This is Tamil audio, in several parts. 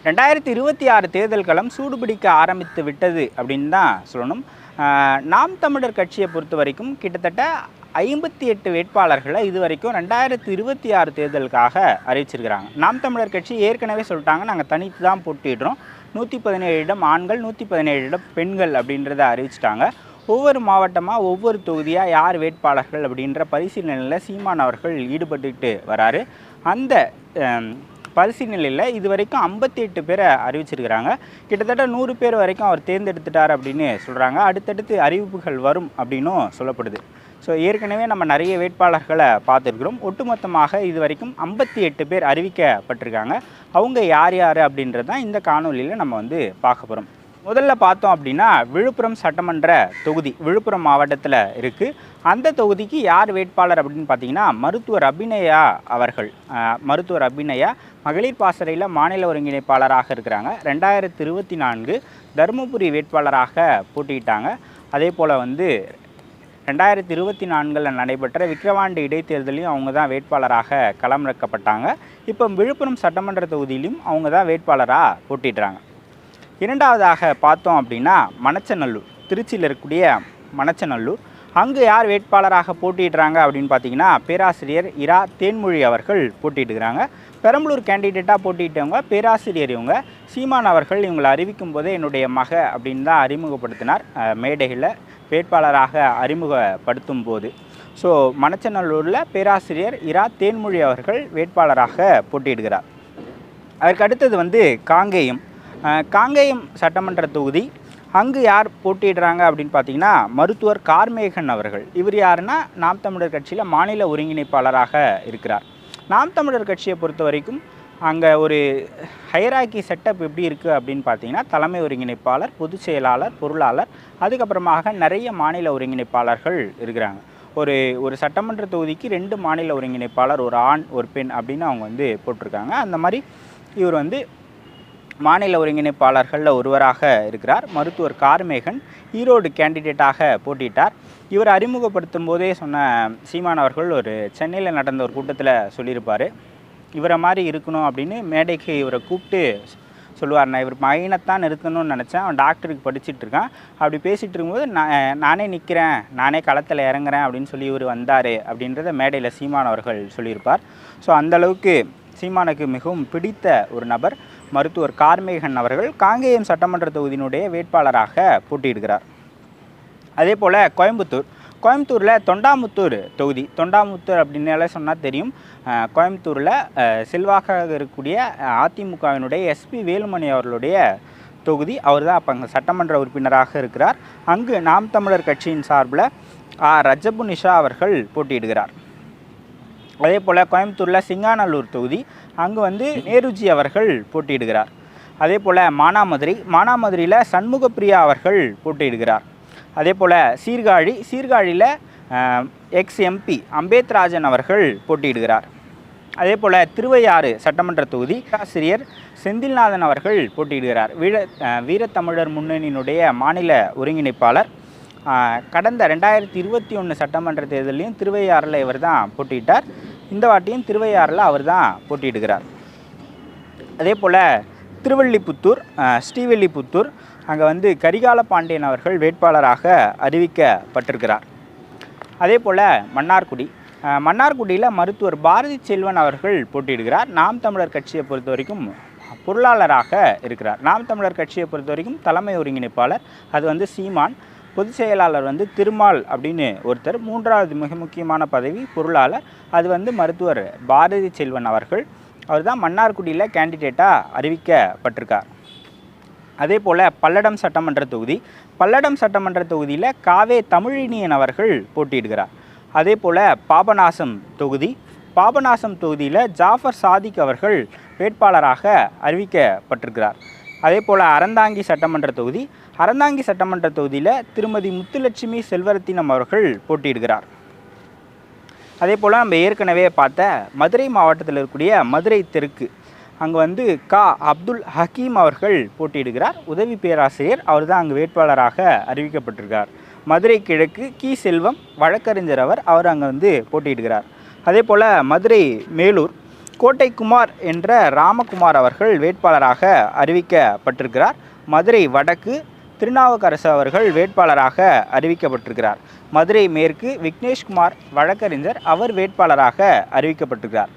2026 தேர்தல் களம் சூடுபிடிக்க ஆரம்பித்து விட்டது அப்படின்னு தான் சொல்லணும். நாம் தமிழர் கட்சியை பொறுத்த வரைக்கும் கிட்டத்தட்ட 58 வேட்பாளர்களை இது வரைக்கும் 2026 தேர்தலுக்காக அறிவிச்சிருக்கிறாங்க. நாம் தமிழர் கட்சி ஏற்கனவே சொல்லிட்டாங்க, நாங்கள் தனித்து தான் போட்டிடுறோம், 117 இடம் ஆண்கள் 117 இடம் பெண்கள் அப்படின்றத அறிவிச்சிட்டாங்க. ஒவ்வொரு மாவட்டமாக ஒவ்வொரு தொகுதியாக யார் வேட்பாளர்கள் அப்படின்ற பரிசீலனையில் சீமான் அவர்கள் ஈடுபட்டுக்கிட்டு வராரு. அந்த பரிசீலனையில் இது வரைக்கும் 58 பேரை அறிவிச்சிருக்கிறாங்க. கிட்டத்தட்ட 100 பேர் வரைக்கும் அவர் தேர்ந்தெடுத்துட்டார் அப்படின்னு சொல்கிறாங்க. அடுத்தடுத்து அறிவிப்புகள் வரும் அப்படின்னும் சொல்லப்படுது. ஸோ ஏற்கனவே நம்ம நிறைய வேட்பாளர்களை பார்த்துருக்குறோம். ஒட்டுமொத்தமாக இது வரைக்கும் 58 பேர் அறிவிக்கப்பட்டிருக்காங்க. அவங்க யார் யார் அப்படின்றது தான் இந்த காணொலியில் நம்ம பார்க்க போகிறோம். முதல்ல பார்த்தோம் அப்படின்னா விழுப்புரம் சட்டமன்ற தொகுதி விழுப்புரம் மாவட்டத்தில் இருக்குது. அந்த தொகுதிக்கு யார் வேட்பாளர் அப்படின்னு பார்த்தீங்கன்னா மருத்துவர் அபிநயா அவர்கள். மருத்துவர் அபிநயா மகளிர் பாசறையில் மாநில ஒருங்கிணைப்பாளராக இருக்கிறாங்க. 2024 தருமபுரி வேட்பாளராக போட்டியிட்டாங்க. அதே போல் 2024 நடைபெற்ற விக்கிரவாண்டி இடைத்தேர்தலையும் அவங்க தான் வேட்பாளராக களமிறக்கப்பட்டாங்க. இப்போ விழுப்புரம் சட்டமன்ற தொகுதியிலும் அவங்க தான் வேட்பாளராக போட்டிடுறாங்க. இரண்டாவதாக பார்த்தோம் அப்படின்னா மணச்சநல்லூர், திருச்சியில் இருக்கக்கூடிய மணச்சநல்லூர். அங்கு யார் வேட்பாளராக போட்டிடுறாங்க அப்படின்னு பார்த்தீங்கன்னா பேராசிரியர் இரா தேன்மொழி அவர்கள் போட்டிட்டுக்கிறாங்க. பெரம்பலூர் கேண்டிடேட்டாக போட்டிட்டவங்க பேராசிரியர் இவங்க. சீமான் அவர்கள் இவங்களை அறிவிக்கும் போதே என்னுடைய மக அப்படின்னு தான் அறிமுகப்படுத்தினார் மேடையில் வேட்பாளராக அறிமுகப்படுத்தும் போது. ஸோ மணச்சநல்லூரில் பேராசிரியர் இரா தேன்மொழி அவர்கள் வேட்பாளராக போட்டியிடுகிறார். அதற்கு அடுத்தது காங்கேயம். காங்கேயம் சட்டமன்ற தொகுதி. அங்கு யார் போட்டிடுறாங்க அப்படின்னு பார்த்தீங்கன்னா மருத்துவர் கார்மேகன் அவர்கள். இவர் யாருன்னா நாம் தமிழர் கட்சியில் மாநில ஒருங்கிணைப்பாளராக இருக்கிறார். நாம் தமிழர் கட்சியை பொறுத்த வரைக்கும் அங்கே ஒரு ஹைராக்கி செட்டப் எப்படி இருக்குது அப்படின்னு பார்த்தீங்கன்னா தலைமை ஒருங்கிணைப்பாளர், பொதுச் செயலாளர், பொருளாளர், அதுக்கப்புறமாக நிறைய மாநில ஒருங்கிணைப்பாளர்கள் இருக்கிறாங்க. ஒரு சட்டமன்ற தொகுதிக்கு 2 மாநில ஒருங்கிணைப்பாளர், ஒரு ஆண் ஒரு பெண் அப்படின்னு அவங்க போட்டிருக்காங்க. அந்த மாதிரி இவர் மாநில ஒருங்கிணைப்பாளர்களில் ஒருவராக இருக்கிறார். மருத்துவர் கார்மேகன் ஈரோடு கேண்டிடேட்டாக போட்டிட்டார். இவர் அறிமுகப்படுத்தும் போதே சொன்ன சீமான் அவர்கள் ஒரு சென்னையில் நடந்த ஒரு கூட்டத்தில் சொல்லியிருப்பார், இவரை மாதிரி இருக்கணும் அப்படின்னு மேடைக்கு இவரை கூப்பிட்டு சொல்லுவார். நான் இவர் மகனைத்தான் நிறுத்தணும்னு நினச்சேன், அவன் டாக்டருக்கு படிச்சுட்டு இருக்கான், அப்படி பேசிகிட்டு இருக்கும்போது நானே நிற்கிறேன், நானே களத்தில் இறங்குறேன் அப்படின்னு சொல்லி இவர் வந்தார் அப்படின்றத மேடையில் சீமான் அவர்கள் சொல்லியிருப்பார். ஸோ அந்தளவுக்கு சீமானுக்கு மிகவும் பிடித்த ஒரு நபர் மருத்துவர் கார்மேகன் அவர்கள் காங்கேயம் சட்டமன்ற தொகுதியினுடைய வேட்பாளராக போட்டியிடுகிறார். அதே போல் கோயம்புத்தூரில் தொண்டாமுத்தூர் தொகுதி. தொண்டாமுத்தூர் அப்படின்னால சொன்னால் தெரியும், கோயம்புத்தூரில் செல்வாக்காக இருக்கக்கூடிய அதிமுகவினுடைய எஸ்பி வேலுமணி அவர்களுடைய தொகுதி. அவர் தான் அப்போ அங்கே சட்டமன்ற உறுப்பினராக இருக்கிறார். அங்கு நாம் தமிழர் கட்சியின் சார்பில் ரஜபு நிஷா அவர்கள் போட்டியிடுகிறார். அதே போல் கோயம்புத்தூரில் சிங்காநல்லூர் தொகுதி. அங்கு நேருஜி அவர்கள் போட்டியிடுகிறார். அதே போல் மானாமதுரையில் சண்முகப்பிரியா அவர்கள் போட்டியிடுகிறார். அதே போல் சீர்காழியில் எக்ஸ்-எம்பி அம்பேத்ராஜன் அவர்கள் போட்டியிடுகிறார். அதே போல் திருவையாறு சட்டமன்ற தொகுதி ஆசிரியர் செந்தில்நாதன் அவர்கள் போட்டியிடுகிறார். வீரத்தமிழர் முன்னணியினுடைய மாநில ஒருங்கிணைப்பாளர். கடந்த 2021 சட்டமன்ற தேர்தலையும் திருவையாறில் இவர் தான் போட்டியிட்டார். இந்த வாட்டியும் திருவையாறில் அவர் தான் போட்டியிடுகிறார். அதே போல் திருவள்ளிபுத்தூர், ஸ்ரீவில்லிபுத்தூர், அங்கே கரிகால பாண்டியன் அவர்கள் வேட்பாளராக அறிவிக்கப்பட்டிருக்கிறார். அதே போல் மன்னார்குடியில் மருத்துவர் பாரதி செல்வன் அவர்கள் போட்டியிடுகிறார். நாம் தமிழர் கட்சியை பொறுத்த வரைக்கும் பொருளாளராக இருக்கிறார். நாம் தமிழர் கட்சியை பொறுத்த வரைக்கும் தலைமை ஒருங்கிணைப்பாளர் அது சீமான். பொதுச் செயலாளர் திருமால் அப்படின்னு ஒருத்தர். 3வது மிக முக்கியமான பதவி பொருளாளர். அது மருத்துவர் பாரதி செல்வன் அவர்கள். அவர் தான் மன்னார்குடியில் கேண்டிடேட்டாக அறிவிக்கப்பட்டிருக்கார். அதே போல் பல்லடம் சட்டமன்ற தொகுதியில் காவே தமிழினியன் அவர்கள் போட்டியிடுகிறார். அதே போல் பாபநாசம் தொகுதியில் ஜாஃபர் சாதிக் அவர்கள் வேட்பாளராக அறிவிக்கப்பட்டிருக்கிறார். அதே போல் அறந்தாங்கி சட்டமன்ற தொகுதியில் திருமதி முத்துலட்சுமி செல்வரத்தினம் அவர்கள் போட்டியிடுகிறார். அதே போல் நம்ம ஏற்கனவே பார்த்த மதுரை மாவட்டத்தில் இருக்கக்கூடிய மதுரை தெற்கு. அங்கே அப்துல் ஹக்கீம் அவர்கள் போட்டியிடுகிறார். உதவி பேராசிரியர், அவர் தான் அங்கு வேட்பாளராக அறிவிக்கப்பட்டிருக்கார். மதுரை கிழக்கு கி செல்வம் வழக்கறிஞர் அவர் அங்கே போட்டியிடுகிறார். அதே போல் மதுரை மேலூர் கோட்டை குமார் என்ற ராமகுமார் அவர்கள் வேட்பாளராக அறிவிக்கப்பட்டிருக்கிறார். மதுரை வடக்கு திருநாவுக்கரசு அவர்கள் வேட்பாளராக அறிவிக்கப்பட்டிருக்கிறார். மதுரை மேற்கு விக்னேஷ்குமார் வழக்கறிஞர் அவர் வேட்பாளராக அறிவிக்கப்பட்டிருக்கிறார்.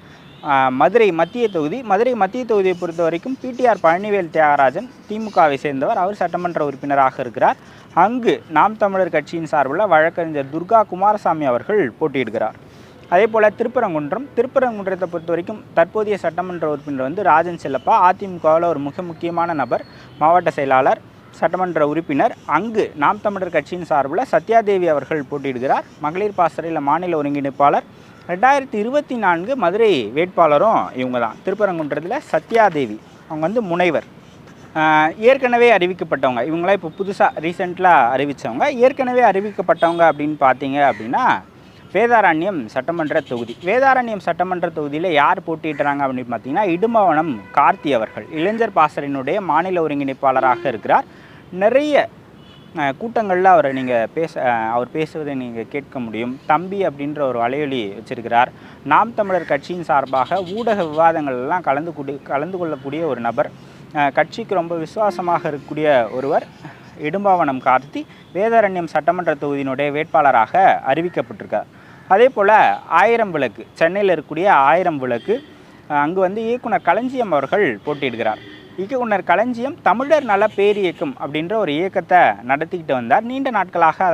மதுரை மத்திய தொகுதியை பொறுத்த வரைக்கும் பிடிஆர் பழனிவேல் தியாகராஜன் திமுகவை சேர்ந்தவர், அவர் சட்டமன்ற உறுப்பினராக இருக்கிறார். அங்கு நாம் தமிழர் கட்சியின் சார்பில் வழக்கறிஞர் துர்கா குமாரசாமி அவர்கள் போட்டியிடுகிறார். அதே போல் திருப்பரங்குன்றத்தை பொறுத்த வரைக்கும் தற்போதைய சட்டமன்ற உறுப்பினர் வந்து ராஜன் செல்லப்பா, அதிமுகவில் ஒரு முக்கியமான நபர், மாவட்ட செயலாளர், சட்டமன்ற உறுப்பினர். அங்கு நாம் தமிழர் கட்சியின் சார்பில் சத்யாதேவி அவர்கள் போட்டியிடுகிறார். மகளிர் பாசறையில் மாநில ஒருங்கிணைப்பாளர். 2024 மதுரை வேட்பாளரும் இவங்க தான். திருப்பரங்குன்றத்தில் சத்யாதேவி, அவங்க வந்து முனைவர். ஏற்கனவே அறிவிக்கப்பட்டவங்க இவங்களாம் இப்போ புதுசாக ரீசெண்டாக அறிவித்தவங்க. ஏற்கனவே அறிவிக்கப்பட்டவங்க அப்படின்னு பார்த்தீங்க அப்படின்னா வேதாரண்யம் சட்டமன்ற தொகுதியில் யார் போட்டியிடுறாங்க அப்படின்னு பார்த்தீங்கன்னா இடும்பவனம் கார்த்தி அவர்கள் இளைஞர் பாசறையினுடைய மாநில ஒருங்கிணைப்பாளராக இருக்கிறார். நிறைய கூட்டங்களில் அவர் பேசுவதை நீங்கள் கேட்க முடியும். தம்பி அப்படின்ற ஒரு வலையொலி வச்சிருக்கிறார். நாம் தமிழர் கட்சியின் சார்பாக ஊடக விவாதங்கள்லாம் கலந்து கொள்ளக்கூடிய ஒரு நபர், கட்சிக்கு ரொம்ப விசுவாசமாக இருக்கக்கூடிய ஒருவர் இடும்பாவனம் கார்த்தி வேதாரண்யம் சட்டமன்ற தொகுதியினுடைய வேட்பாளராக அறிவிக்கப்பட்டிருக்கார். அதே போல் 1000 விளக்கு, சென்னையில் இருக்கக்கூடிய 1000 விளக்கு, அங்கு வந்து இயக்குனர் களஞ்சியம் அவர்கள் போட்டியிடுகிறார். இயக்குனர் களஞ்சியம் தமிழர் நல பேரியக்கம் அப்படின்ற ஒரு இயக்கத்தை நடத்திக்கிட்டு வந்தார். நீண்ட நாட்களாக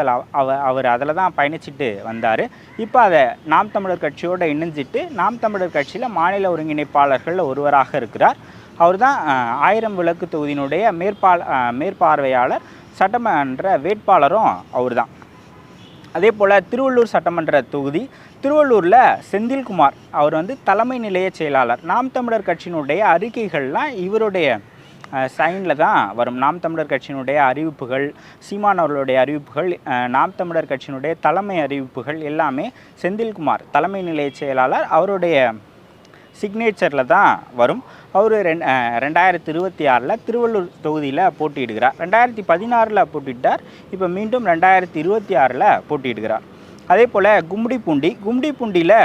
அவர் அதில் தான் பயணிச்சுட்டு வந்தார். இப்போ அதை நாம் தமிழர் கட்சியோடு இணைஞ்சிட்டு நாம் தமிழர் கட்சியில் மாநில ஒருங்கிணைப்பாளர்கள் ஒருவராக இருக்கிறார். அவர் தான் 1000 விளக்கு தொகுதியினுடைய மேற்பார்வையாளர், சட்டமன்ற வேட்பாளரும் அவர் தான். அதே போல் திருவள்ளூர் சட்டமன்ற தொகுதி, திருவள்ளூரில் செந்தில்குமார் அவர் வந்து தலைமை நிலைய செயலாளர். நாம் தமிழர் கட்சியினுடைய அறிக்கைகள்லாம் இவருடைய சைனில் தான் வரும். நாம் தமிழர் கட்சியினுடைய அறிவிப்புகள், சீமானவர்களுடைய அறிவிப்புகள், நாம் தமிழர் கட்சியினுடைய தலைமை அறிவிப்புகள் எல்லாமே செந்தில்குமார் தலைமை நிலைய செயலாளர் அவருடைய சிக்னேச்சரில் தான் வரும். அவர் 2026 திருவள்ளூர் தொகுதியில் போட்டியிடுகிறார். 2016 போட்டியிட்டார். இப்போ மீண்டும் 2026 போட்டியிடுகிறார். அதே போல் கும்மிடிப்பூண்டியில்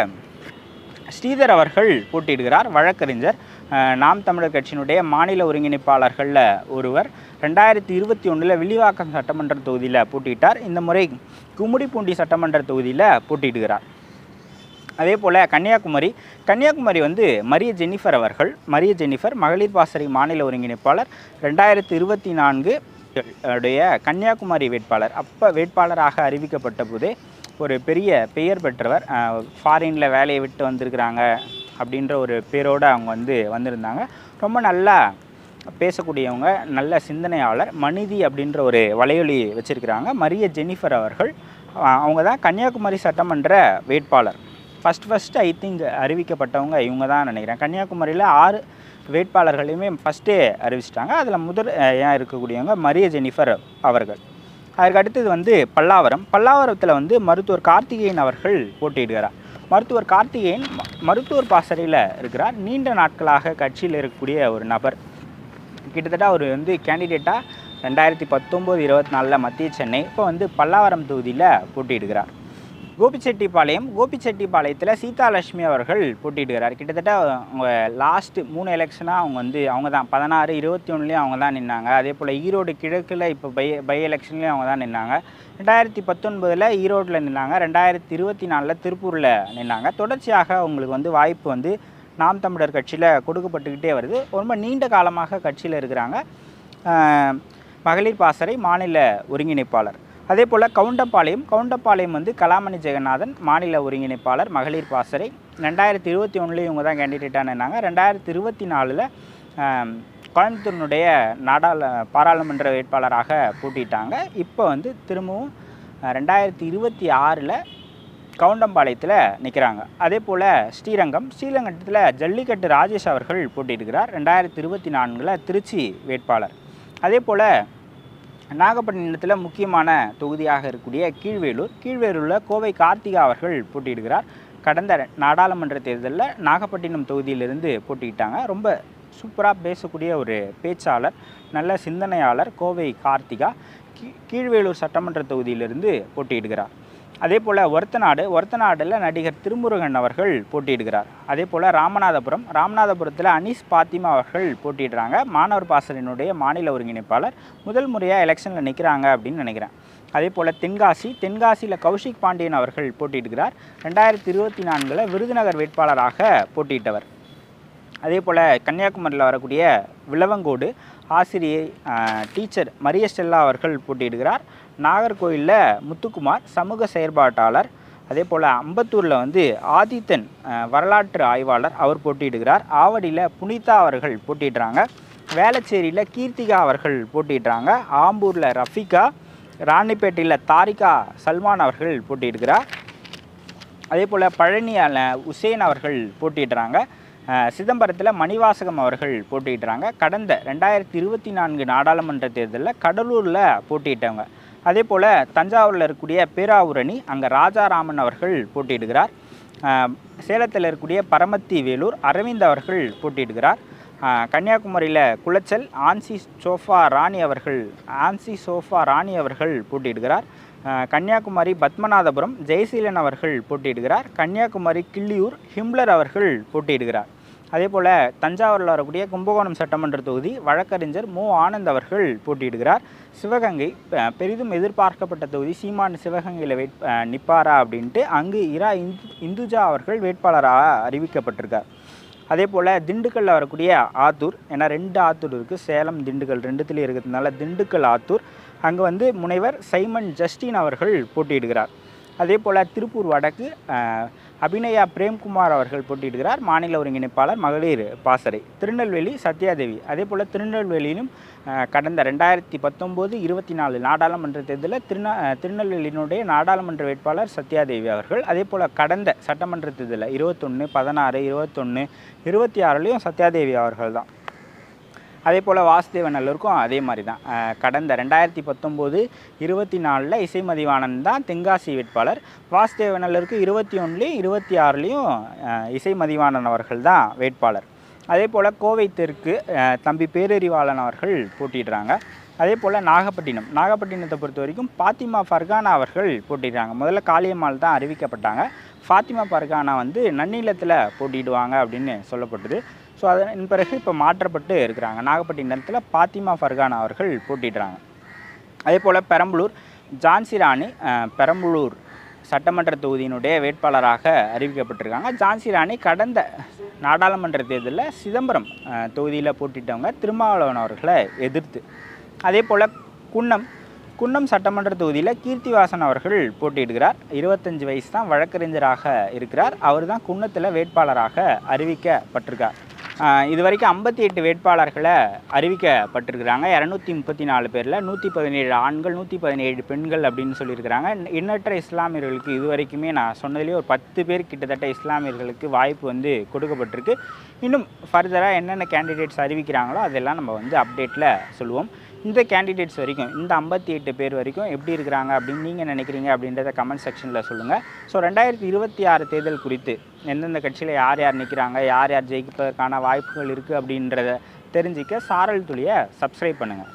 ஸ்ரீதர் அவர்கள் போட்டியிடுகிறார், வழக்கறிஞர், நாம் தமிழர் கட்சியினுடைய மாநில ஒருங்கிணைப்பாளர்களில் ஒருவர். 2021 வில்லிவாக்கம் சட்டமன்ற தொகுதியில் போட்டியிட்டார். இந்த முறை கும்மிடிப்பூண்டி சட்டமன்ற தொகுதியில் போட்டியிடுகிறார். அதே போல் கன்னியாகுமரி வந்து மரிய ஜெனிஃபர் மகளிர் பாசறை மாநில ஒருங்கிணைப்பாளர். 2024 உடைய கன்னியாகுமரி வேட்பாளர். வேட்பாளராக அறிவிக்கப்பட்ட போதே ஒரு பெரிய பெயர் பெற்றவர், ஃபாரினில் வேலையை விட்டு வந்திருக்கிறாங்க அப்படின்ற ஒரு பேரோடு அவங்க வந்திருந்தாங்க. ரொம்ப நல்லா பேசக்கூடியவங்க, நல்ல சிந்தனையாளர், மனிதி அப்படின்ற ஒரு வலையொலி வச்சுருக்கிறாங்க. மரிய ஜெனிஃபர் அவர்கள், அவங்க தான் கன்னியாகுமரி சட்டமன்ற வேட்பாளர். ஃபஸ்ட்டு ஐ திங்க் அறிவிக்கப்பட்டவங்க இவங்க தான் நினைக்கிறேன். கன்னியாகுமரியில் 6 வேட்பாளர்களையுமே ஃபஸ்ட்டே அறிவிச்சிட்டாங்க. அதில் முதல் இருக்கக்கூடியவங்க மரிய ஜெனிஃபர் அவர்கள். அதற்கு அடுத்தது வந்து பல்லாவரத்தில் மருத்துவர் கார்த்திகேயன் அவர்கள் போட்டியிடுகிறார். மருத்துவர் கார்த்திகேயன் மருத்துவர் பாசறையில் இருக்கிறார். நீண்ட நாட்களாக கட்சியில் இருக்கக்கூடிய ஒரு நபர். கிட்டத்தட்ட அவர் கேண்டிடேட்டாக 2019-24 மத்திய சென்னை, இப்போ பல்லாவரம் தொகுதியில் போட்டியிடுகிறார். கோபிச்செட்டிப்பாளையத்தில் சீதாலட்சுமி அவர்கள் போட்டியிடுகிறார். கிட்டத்தட்ட அவங்க லாஸ்ட் 3 எலெக்ஷனாக அவங்க தான் 16, 21 அவங்க தான் நின்னாங்க. அதே போல் ஈரோடு கிழக்கில் இப்போ பை எலெக்ஷன்லேயும் அவங்க தான் நின்னாங்க. 2019 ஈரோட்டில் நின்னாங்க. 2024 திருப்பூரில் நின்னாங்க. தொடர்ச்சியாக அவங்களுக்கு வாய்ப்பு நாம் தமிழர் கட்சியில் கொடுக்கப்பட்டுக்கிட்டே வருது. ரொம்ப நீண்ட காலமாக கட்சியில் இருக்கிறாங்க. மகளிர் பாசறை மாநில ஒருங்கிணைப்பாளர். அதே போல் கவுண்டம்பாளையம் கலாமணி ஜெகநாதன் மாநில ஒருங்கிணைப்பாளர், மகளிர் பாசறை. 2021 இவங்க தான் கேண்டிடேட்டாக நின்னாங்க. 2024 கோயம்புத்தூரினுடைய பாராளுமன்ற வேட்பாளராக போட்டிட்டாங்க. இப்போ திரும்பவும் 2026 கவுண்டம்பாளையத்தில் நிற்கிறாங்க. அதே போல் ஸ்ரீரங்கத்தில் ஜல்லிக்கட்டு ராஜேஷ் அவர்கள் போட்டியிடுகிறார். 2024 திருச்சி வேட்பாளர். அதே போல் நாகப்பட்டினத்தில் முக்கியமான தொகுதியாக இருக்கக்கூடிய கீழ்வேலூரில் கோவை கார்த்திகா அவர்கள் போட்டியிடுகிறார். கடந்த நாடாளுமன்ற தேர்தலில் நாகப்பட்டினம் தொகுதியிலிருந்து போட்டிக்கிட்டாங்க. ரொம்ப சூப்பராக பேசக்கூடிய ஒரு பேச்சாளர், நல்ல சிந்தனையாளர் கோவை கார்த்திகா கீழ்வேலூர் சட்டமன்ற தொகுதியிலிருந்து போட்டியிடுகிறார். அதே போல் ஒரத்தநாடில் நடிகர் திருமுருகன் அவர்கள் போட்டியிடுகிறார். அதே போல் ராமநாதபுரத்தில் அனீஸ் பாத்திமா அவர்கள் போட்டியிடுறாங்க. மாணவர் பாசறையினுடைய மாநில ஒருங்கிணைப்பாளர், முதல் முறையாக எலெக்ஷனில் நிற்கிறாங்க அப்படின்னு நினைக்கிறேன். அதே போல் தென்காசியில் கௌஷிக் பாண்டியன் அவர்கள் போட்டியிடுகிறார். 2024 விருதுநகர் வேட்பாளராக போட்டியிட்டவர். அதே போல் கன்னியாகுமரியில் வரக்கூடிய விளவங்கோடு ஆசிரியை டீச்சர் மரியஸ்டெல்லா அவர்கள் போட்டியிடுகிறார். நாகர்கோயிலில் முத்துக்குமார் சமூக செயற்பாட்டாளர். அதே போல் அம்பத்தூரில் ஆதித்தன் வரலாற்று ஆய்வாளர், அவர் போட்டியிடுகிறார். ஆவடியில் புனிதா அவர்கள் போட்டியிடுறாங்க. வேளச்சேரியில் கீர்த்திகா அவர்கள் போட்டியிடுறாங்க. ஆம்பூரில் ரஃபிகா, ராணிப்பேட்டையில் தாரிகா சல்மான் அவர்கள் போட்டியிடுகிறார். அதே போல் பழனியில் உசேன் அவர்கள் போட்டியிடுறாங்க. சிதம்பரத்தில் மணிவாசகம் அவர்கள் போட்டியிடுறாங்க. கடந்த 2024 நாடாளுமன்ற தேர்தலில் கடலூரில் போட்டியிட்டவங்க. அதே போல் தஞ்சாவூரில் இருக்கக்கூடிய பேராவூரணி, அங்கே ராஜாராமன் அவர்கள் போட்டியிடுகிறார். சேலத்தில் இருக்கக்கூடிய பரமத்தி வேலூர் அரவிந்த் அவர்கள் போட்டியிடுகிறார். கன்னியாகுமரியில் குளச்சல் ஆன்சி சோஃபா ராணி அவர்கள் போட்டியிடுகிறார். கன்னியாகுமரி பத்மநாதபுரம் ஜெயசீலன் அவர்கள் போட்டியிடுகிறார். கன்னியாகுமரி கிள்ளியூர் ஹிம்லர் அவர்கள் போட்டியிடுகிறார். அதே போல் தஞ்சாவூரில் வரக்கூடிய கும்பகோணம் சட்டமன்ற தொகுதி வழக்கறிஞர் மு ஆனந்த் அவர்கள் போட்டியிடுகிறார். சிவகங்கை பெரிதும் எதிர்பார்க்கப்பட்ட தொகுதி, சீமான் சிவகங்கையில் நிற்பாரா அப்படின்ட்டு அங்கு இரா இந்துஜா அவர்கள் வேட்பாளராக அறிவிக்கப்பட்டிருக்கார். அதே போல் திண்டுக்கல்லில் வரக்கூடிய ஆத்தூர், ஏன்னா 2 ஆத்தூர் இருக்குது, சேலம் திண்டுக்கல் 2த்துலேயும் இருக்கிறதுனால திண்டுக்கல் ஆத்தூர், அங்கே முனைவர் சைமன் ஜஸ்டின் அவர்கள் போட்டியிடுகிறார். அதே போல் திருப்பூர் வடக்கு அபிநயா பிரேம்குமார் அவர்கள் போட்டியிடுகிறார், மாநில ஒருங்கிணைப்பாளர் மகளிர் பாசறை. திருநெல்வேலி சத்யாதேவி. அதே போல் திருநெல்வேலியிலும் கடந்த 2019-24 நாடாளுமன்ற தேர்தலில் திருநெல்வேலியினுடைய நாடாளுமன்ற வேட்பாளர் சத்யாதேவி அவர்கள். அதே போல் கடந்த சட்டமன்ற தேர்தலில் 21, 16, 21, 26லையும் சத்யாதேவி அவர்கள் தான். அதே போல் வாசுதேவநல்லூருக்கும் அதே மாதிரி தான். கடந்த 2019-24 இசை மதிவாணன் தான் தென்காசி வேட்பாளர். வாசுதேவநல்லூருக்கு 21லையும் 26லையும் இசை மதிவாணன் அவர்கள் தான் வேட்பாளர். அதே போல் கோவை தெற்கு தம்பி பேரறிவாளன் அவர்கள் போட்டிடுறாங்க. அதே போல் நாகப்பட்டினத்தை பொறுத்த வரைக்கும் பாத்திமா ஃபர்கானா அவர்கள் போட்டிடுறாங்க. முதல்ல காளியம்மாள் தான் அறிவிக்கப்பட்டாங்க. ஃபாத்திமா ஃபர்கானா நன்னிலத்தில் போட்டிடுவாங்க அப்படின்னு சொல்லப்பட்டது. ஸோ அதன் பிறகு இப்போ மாற்றப்பட்டு இருக்கிறாங்க. நாகப்பட்டினத்தில் பாத்திமா ஃபர்கானா அவர்கள் போட்டிடுறாங்க. அதே போல் பெரம்பலூர் ஜான்சி ராணி பெரம்பலூர் சட்டமன்ற தொகுதியினுடைய வேட்பாளராக அறிவிக்கப்பட்டிருக்காங்க. ஜான்சி ராணி கடந்த நாடாளுமன்ற தேர்தலில் சிதம்பரம் தொகுதியில் போட்டிட்டவங்க, திருமாவளவன் அவர்களை எதிர்த்து. அதே போல் குன்னம் சட்டமன்ற தொகுதியில் கீர்த்திவாசன் அவர்கள் போட்டியிடுகிறார். 25 வயசு தான், வழக்கறிஞராக இருக்கிறார். அவர் தான் குன்னத்தில் வேட்பாளராக அறிவிக்கப்பட்டிருக்கார். இது வரைக்கும் 58 வேட்பாளர்களை அறிவிக்கப்பட்டிருக்கிறாங்க. 234 பேரில் 117 ஆண்கள் 117 பெண்கள் அப்படின்னு சொல்லியிருக்கிறாங்க. எண்ணற்ற இஸ்லாமியர்களுக்கு இது வரைக்குமே நான் சொன்னதுலேயே ஒரு 10 பேர் கிட்டத்தட்ட இஸ்லாமியர்களுக்கு வாய்ப்பு கொடுக்கப்பட்டிருக்கு. இன்னும் ஃபர்தராக என்னென்ன கேண்டிடேட்ஸ் அறிவிக்கிறாங்களோ அதெல்லாம் நம்ம அப்டேட்டில் சொல்லுவோம். இந்த கேண்டிடேட்ஸ் வரைக்கும், இந்த 58 பேர் வரைக்கும் எப்படி இருக்கிறாங்க அப்படின்னு நீங்கள் நினைக்கிறீங்க அப்படின்றத கமெண்ட் செக்ஷனில் சொல்லுங்கள். ஸோ 2026 தேர்தல் குறித்து எந்தெந்த கட்சியில் யார் நிற்கிறாங்க, யார் ஜெயிப்பதற்கான வாய்ப்புகள் இருக்குது அப்படின்றத தெரிஞ்சிக்க சாரல் துளியை சப்ஸ்கிரைப் பண்ணுங்கள்.